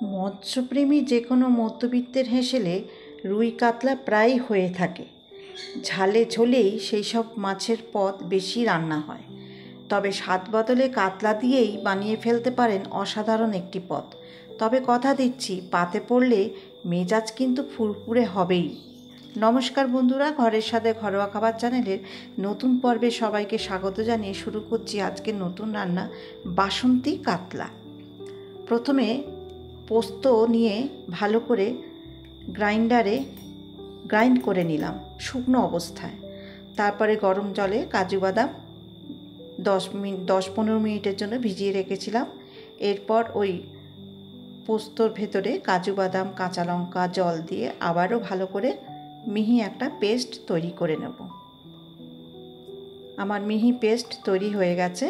মৎস্যপ্রেমী যে কোনো মধ্যবিত্তের হেসেলে রুই কাতলা প্রায়ই হয়ে থাকে। ঝালে ঝোলেই সেই সব মাছের পদ বেশি রান্না হয়। তবে স্বাদ বদলে কাতলা দিয়েই বানিয়ে ফেলতে পারেন অসাধারণ একটি পদ। তবে কথা দিচ্ছি, পাতে পড়লে মেজাজ কিন্তু ফুরফুরে হবেই। নমস্কার বন্ধুরা, ঘরের স্বাদে ঘরোয়া খাবার চ্যানেলের নতুন পর্বে সবাইকে স্বাগত জানিয়ে শুরু করছি আজকের নতুন রান্না, বাসন্তী কাতলা। প্রথমে পোস্ত নিয়ে ভালো করে গ্রাইন্ডারে গ্রাইন্ড করে নিলাম শুকনো অবস্থায়। তারপরে গরম জলে কাজু বাদাম 10-15 মিনিটের জন্য ভিজিয়ে রেখেছিলাম। এরপর ওই পোস্তর ভেতরে কাজু বাদাম, কাঁচা লঙ্কা, জল দিয়ে আবারও ভালো করে মিহি একটা পেস্ট তৈরি করে নেব। আমার মিহি পেস্ট তৈরি হয়ে গেছে।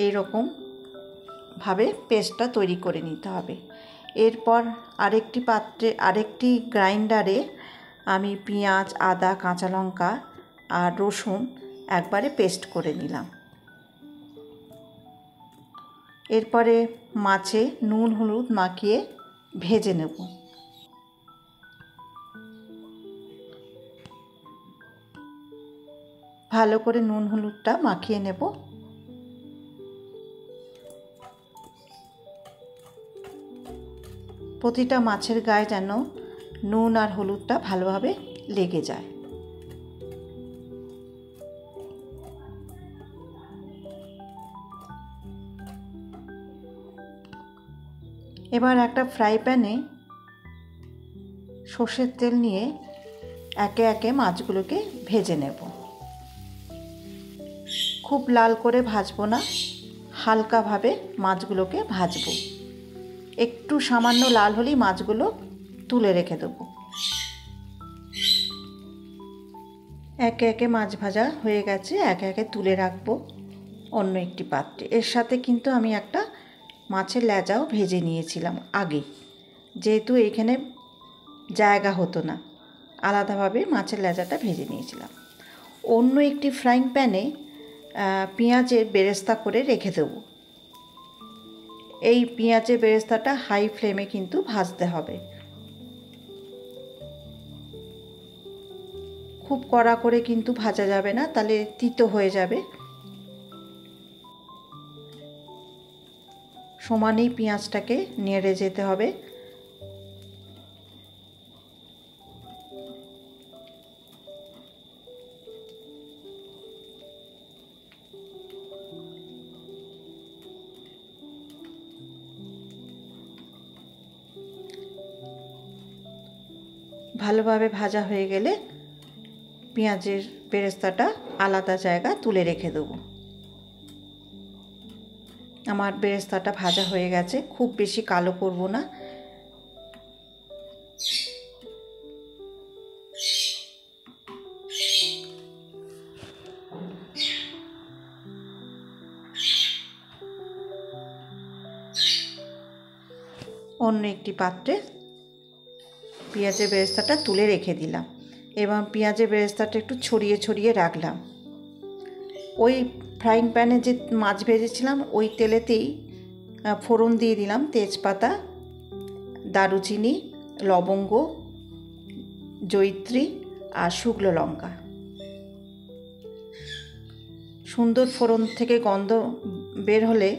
এইরকম ভাবে পেস্টটা তৈরি করে নিতে হবে। এরপর আরেকটি গ্রাইন্ডারে আমি পেঁয়াজ, আদা, কাঁচা লঙ্কা আর রসুন একবারে পেস্ট করে নিলাম। এরপরে মাছে নুন হলুদ মাখিয়ে ভেজে নেব। ভালো করে নুন হলুদটা মাখিয়ে নেব। প্রতিটা মাছের গায়ে যেন নুন আর হলুদটা ভালোভাবে লেগে যায়। এবার একটা ফ্রাই প্যানে সর্ষের তেল নিয়ে একে একে মাছগুলোকে ভেজে নেব। খুব লাল করে ভাজবো না, হালকাভাবে মাছগুলোকে ভাজবো। একটু সামান্য লাল হলেই মাছগুলো তুলে রেখে দেবো। একে একে মাছ ভাজা হয়ে গেছে, একে একে তুলে রাখবো অন্য একটি পাত্রে। এর সাথে কিন্তু আমি একটা মাছের লেজাও ভেজে নিয়েছিলাম আগে, যেহেতু এখানে জায়গা হতো না, আলাদাভাবে মাছের লেজাটা ভেজে নিয়েছিলাম। অন্য একটি ফ্রাইং প্যানে পেঁয়াজের বেরেস্তা করে রেখে দেবো। এই পেঁয়াজের বেরেস্তাটা হাই ফ্লেমে কিন্তু ভাজতে হবে। খুব কড়া করে কিন্তু ভাজা যাবে না, তাহলে তিতো হয়ে যাবে। সমানেই পেঁয়াজটাকে নেড়ে যেতে হবে। ভালোভাবে ভাজা হয়ে গেলে পেঁয়াজের বেরেস্তাটা আলাদা জায়গা তুলে রেখে দেবো। আমার বেরেস্তাটা ভাজা হয়ে গেছে, খুব বেশি কালো করব না। অন্য একটি পাত্রে পেঁয়াজের বেরেস্তাটা তুলে রেখে দিলাম এবং পেঁয়াজের বেরেস্তাটা একটু ছড়িয়ে ছড়িয়ে রাখলাম। ওই ফ্রাইং প্যানে যে মাছ ভেজেছিলাম ওই তেলেতেই ফোড়ন দিয়ে দিলাম তেজপাতা, দারুচিনি, লবঙ্গ, জয়িত্রী আর শুকনো লঙ্কা। সুন্দর ফোড়ন থেকে গন্ধ বের হলে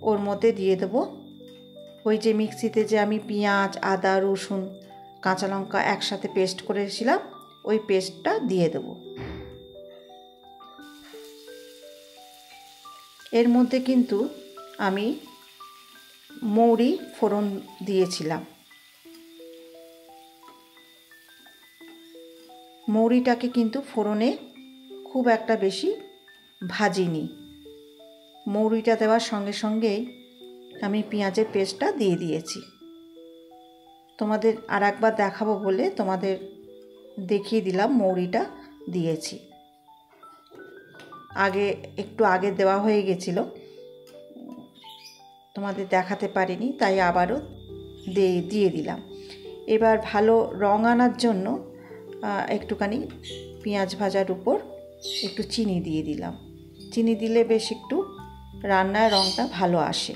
ওর মধ্যে দিয়ে দেবো ওই যে মিক্সিতে যে আমি পেঁয়াজ, আদা, রসুন, কাঁচা লঙ্কা একসাথে পেস্ট করেছিলাম, ওই পেস্টটা দিয়ে দেবো। এর মধ্যে কিন্তু আমি মৌরি ফোড়ন দিয়েছিলাম। মৌরিটাকে কিন্তু ফোড়নে খুব একটা বেশি ভাজিনি। মৌরিটা দেওয়ার সঙ্গে সঙ্গেই আমি পেঁয়াজের পেস্টটা দিয়ে দিয়েছি। তোমাদের আর একবার দেখাবো বলে তোমাদের দেখিয়ে দিলাম মৌরিটা দিয়েছি। একটু আগে দেওয়া হয়ে গেছিল, তোমাদের দেখাতে পারিনি, তাই আবারও দিয়ে দিলাম। এবার ভালো রং আনার জন্য একটুখানি পেঁয়াজ ভাজার উপর একটু চিনি দিয়ে দিলাম। চিনি দিলে বেশ একটু রান্নার রঙটা ভালো আসে।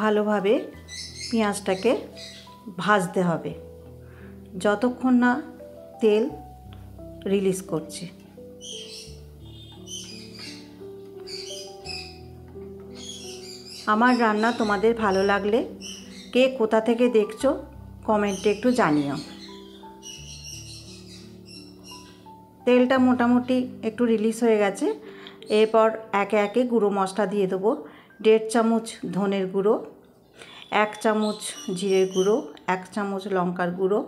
ভালোভাবে পেঁয়াজটাকে ভাজতে হবে যতক্ষণ না তেল রিলিজ করছে। আমার রান্না তোমাদের ভালো লাগলে কে কোথা থেকে দেখছো কমেন্টে একটু জানিও। তেলটা মোটামুটি একটু রিলিজ হয়ে গেছে। এরপর একে একে গুঁড়ো মশলা দিয়ে দেবো। 1.5 চামচ ধনের গুঁড়ো, 1 চামচ জিরের গুঁড়ো, 1 চামচ লঙ্কার গুঁড়ো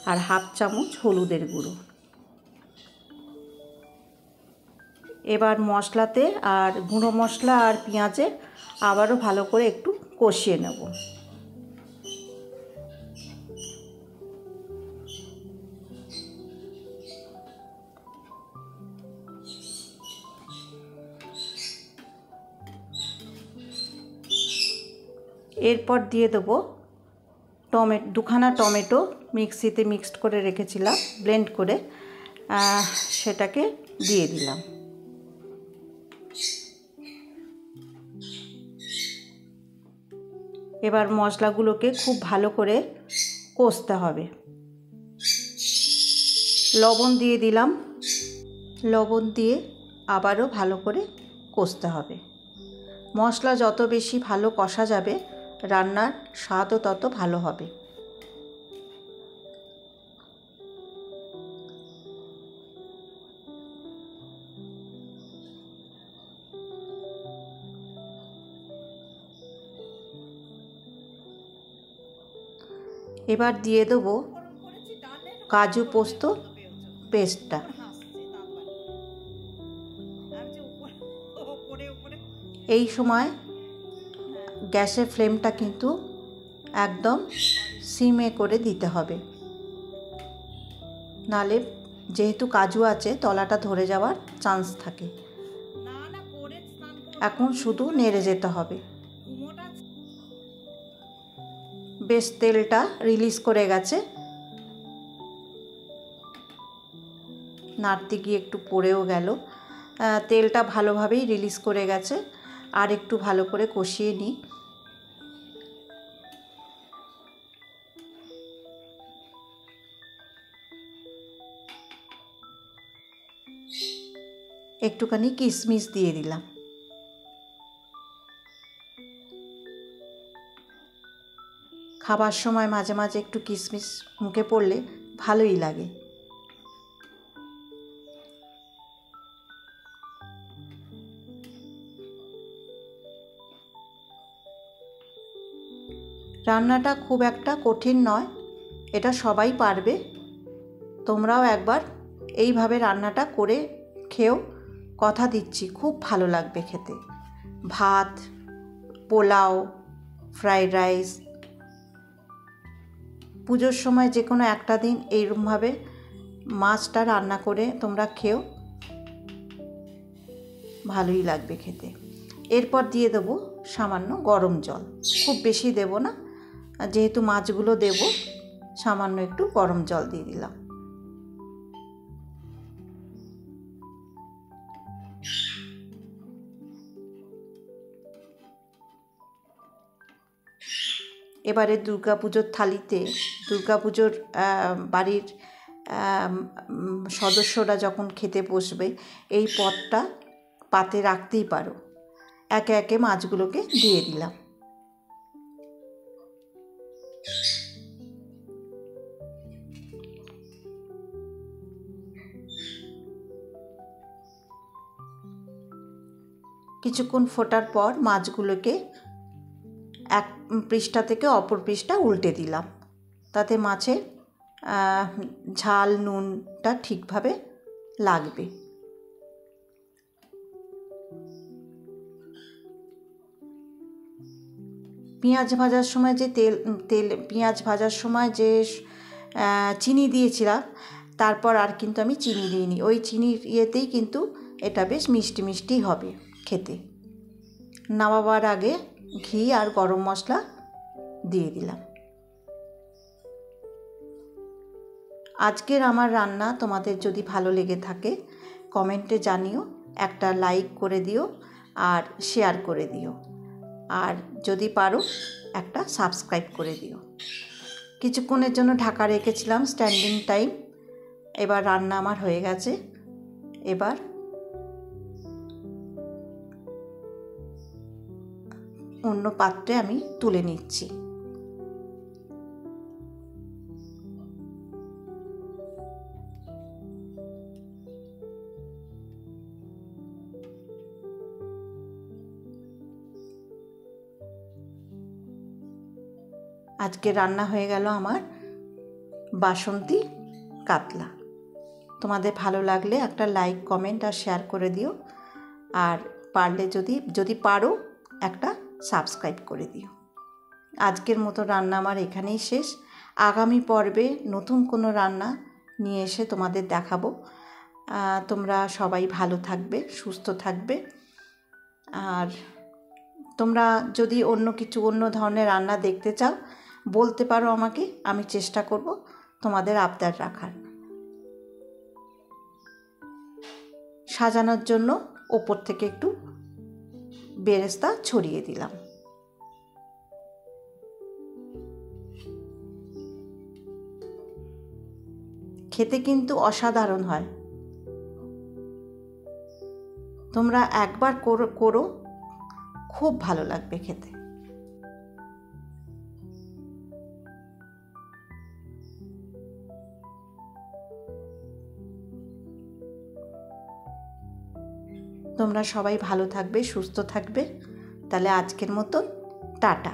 আর 1/2 চামচ হলুদের গুঁড়ো। এবার মশলাতে আর গুঁড়ো মশলা আর পেঁয়াজে আবারও ভালো করে একটু কষিয়ে নেব। এরপর দিয়ে দেবো দুখানা টমেটো মিক্সিতে মিক্সড করে রেখেছিলাম, ব্লেন্ড করে সেটাকে দিয়ে দিলাম। এবার মশলাগুলোকে খুব ভালো করে কষতে হবে। লবণ দিয়ে দিলাম, লবণ দিয়ে আবারও ভালো করে কষতে হবে। মশলা যত বেশি ভালো কষা যাবে রান্নার স্বাদও তত ভালো হবে। এবার দিয়ে দেবো কাজু পোস্ত পেস্টটা। এই সময় গ্যাসের ফ্লেমটা কিন্তু একদম সিমে করে দিতে হবে, নালে যেহেতু কাজু আছে তলাটা ধরে যাওয়ার চান্স থাকে। এখন শুধু নেড়ে যেতে হবে। বেশ তেলটা রিলিজ করে গেছে, নাড়তে গিয়ে একটু পড়েও গেল। তেলটা ভালোভাবেই রিলিজ করে গেছে। আর একটু ভালো করে কষিয়ে নিই। একটুখানি কিশমিশ দিয়ে দিলাম। খাবার সময় মাঝে মাঝে একটু কিশমিশ মুখে পড়লে ভালোই লাগে। রান্নাটা খুব একটা কঠিন নয়, এটা সবাই পারবে। তোমরাও একবার এইভাবে রান্নাটা করে খেও, কথা দিচ্ছি খুব ভালো লাগবে খেতে। ভাত, পোলাও, ফ্রাইড রাইস, পুজোর সময় যে কোনো একটা দিন এইরকমভাবে মাছটা রান্না করে তোমরা খেও, ভালোই লাগবে খেতে। এরপর দিয়ে দেবো সামান্য গরম জল, খুব বেশি দেব না, যেহেতু মাছগুলো দেব সামান্য একটু গরম জল দিয়ে দিলাম। এবারে দুর্গাপুজোর থালিতে, দুর্গাপুজোর বাড়ির সদস্যরা যখন খেতে বসবে এই পদটা পাতে রাখতেই পারো। একে একে মাছগুলোকে দিয়ে দিলাম। কিছুক্ষণ ফোটার পর মাছগুলোকে এক পৃষ্ঠা থেকে অপর পৃষ্ঠা উল্টে দিলাম, তাতে মাছের ঝাল নুনটা ঠিকভাবে লাগবে। পেঁয়াজ ভাজার সময় যে পেঁয়াজ ভাজার সময় যে চিনি দিয়েছিলাম, তারপর আর কিন্তু আমি চিনি দিইনি। ওই চিনির ইয়েতেই কিন্তু এটা বেশ মিষ্টি মিষ্টি হবে খেতে। নামাবার আগে ঘি আর গরম মশলা দিয়ে দিলাম। আজকের আমার রান্না তোমাদের যদি ভালো লেগে থাকে কমেন্টে জানিও, একটা লাইক করে দিও আর শেয়ার করে দিও, আর যদি পারো একটা সাবস্ক্রাইব করে দিও। কিছুক্ষণের জন্য ঢাকা রেখেছিলাম, স্ট্যান্ডিং টাইম। এবার রান্না আমার হয়ে গেছে। এবার অন্য পাত্রে আমি তুলে নিচ্ছি। আজকে রান্না হয়ে গেল আমার বাসন্তী কাতলা। তোমাদের ভালো লাগলে একটা লাইক, কমেন্ট আর শেয়ার করে দিও, আর পারলে যদি পারো একটা সাবস্ক্রাইব করে দিও। আজকের মতো রান্না আমার এখানেই শেষ। আগামী পর্বে নতুন কোনো রান্না নিয়ে এসে তোমাদের দেখাবো। তোমরা সবাই ভালো থাকবে, সুস্থ থাকবে। আর তোমরা যদি অন্য ধরনের রান্না দেখতে চাও বলতে পারো আমাকে, আমি চেষ্টা করব তোমাদের আবদার রাখার। সাজানোর জন্য ওপর থেকে একটু বেরেস্তা ছড়িয়ে দিলাম। খেতে কিন্তু অসাধারণ হয়। তোমরা একবার করো, খুব ভালো লাগবে খেতে। তোমরা সবাই ভালো থাকবে, সুস্থ থাকবে। তাহলে আজকের মতো টাটা।